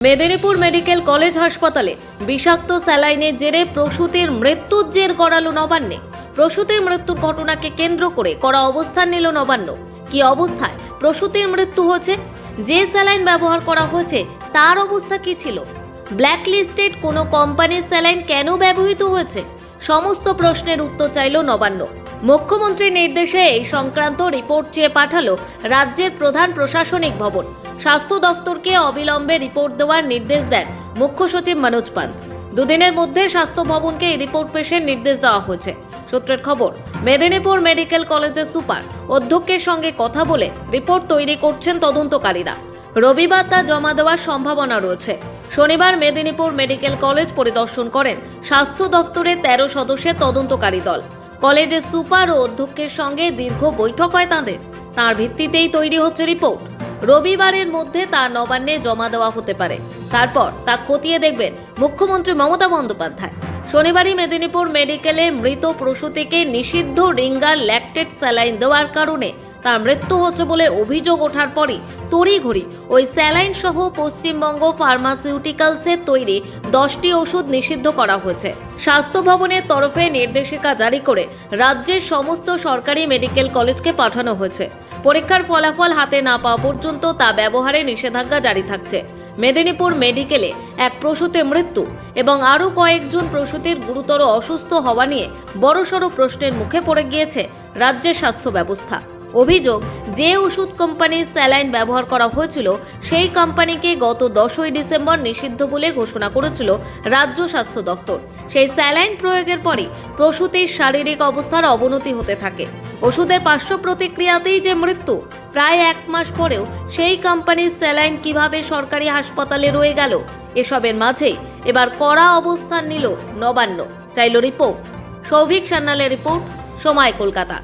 Medinipur medical college হাসপাতালে বিষাক্ত স্যালাইনের জেরে প্রসূতির মৃত্যুর জের গড়ালো নবান্নে। প্রসূতির মৃত্যুর ঘটনাকে কেন্দ্র করে কড়া অবস্থান নিল নবান্ন। কি অবস্থায় প্রসূতির মৃত্যু হয়েছে, যে স্যালাইন ব্যবহার করা হয়েছে তার অবস্থা কি ছিল, ব্ল্যাকলিস্টেড কোনো কোম্পানির স্যালাইন কেন ব্যবহৃত হয়েছে, সমস্ত প্রশ্নের উত্তর চাইল নবান্ন। মুখ্যমন্ত্রীর নির্দেশে এই সংক্রান্ত রিপোর্ট চেয়ে পাঠালো রাজ্যের প্রধান প্রশাসনিক ভবন। স্বাস্থ্য দফতরকে অবিলম্বে রিপোর্ট দেওয়ার নির্দেশ দেন মুখ্য সচিব মনোজ পান্ত। দুদিনের মধ্যে স্বাস্থ্য ভবনকে এই রিপোর্ট পেশের নির্দেশ দেওয়া হয়েছে। সূত্রের খবর, মেদিনীপুর মেডিকেল কলেজের সুপার অধ্যক্ষের সঙ্গে কথা বলে রিপোর্ট তৈরি করছেন তদন্তকারীরা। রবিবার তা জমা দেওয়ার সম্ভাবনা রয়েছে। শনিবার মেদিনীপুর মেডিকেল কলেজ পরিদর্শন করেন স্বাস্থ্য দফতরের 13 সদস্যের তদন্তকারী দল। কলেজের সুপার ও অধ্যক্ষের সঙ্গে দীর্ঘ বৈঠক হয় তাঁদের। তার ভিত্তিতেই তৈরি হচ্ছে রিপোর্ট। রবিবারের মধ্যে তা নবান্নে জমা দেওয়া হতে পারে। তারপর তা খতিয়ে দেখবেন মুখ্যমন্ত্রী মমতা বন্দ্যোপাধ্যায়। শনিবারই মেদিনীপুর মেডিকেলে মৃত প্রসূতিকে নিষিদ্ধ রিঙ্গার ল্যাকটেট স্যালাইন দেওয়ার কারণে তার মৃত্যু হচ্ছে বলে অভিযোগ ওঠার পরই তড়িঘড়ি ওই স্যালাইন সহ পশ্চিমবঙ্গ ফার্মাসিউটিক্যালসের তৈরি 10টি ওষুধ নিষিদ্ধ করা হয়েছে। স্বাস্থ্য ভবনের তরফে নির্দেশিকা জারি করে রাজ্যের সমস্ত সরকারি মেডিকেল কলেজকে পাঠানো হয়েছে। পরীক্ষার ফলাফল হাতে না পাওয়া পর্যন্ত তা ব্যবহারে নিষেধাজ্ঞা জারি থাকছে। মেদিনীপুর মেডিকেলে এক প্রসূতির মৃত্যু এবং আরও কয়েকজন প্রসূতির গুরুতর অসুস্থ হওয়া নিয়ে বড়সড় প্রশ্নের মুখে পড়ে গিয়েছে রাজ্যের স্বাস্থ্য ব্যবস্থা। অভিযোগ, যে ওষুধ কোম্পানির স্যালাইন ব্যবহার করা হয়েছিল সেই কোম্পানিকে গত 10ই ডিসেম্বর নিষিদ্ধ বলে ঘোষণা করেছিল রাজ্য স্বাস্থ্য দফতর। সেই স্যালাইন প্রয়োগের পরই প্রসূতির শারীরিক অবস্থার অবনতি হতে থাকে। ওষুধের পার্শ্ব প্রতিক্রিয়াতেই যে মৃত্যু। প্রায় 1 মাস পরেও সেই কোম্পানির স্যালাইন কিভাবে সরকারি হাসপাতালে রয়ে গেল, এসবের মাঝেই এবার কড়া অবস্থান নিল নবান্ন। চাইল রিপোর্ট। সৌভিক সান্যালের রিপোর্ট, সময় কলকাতা।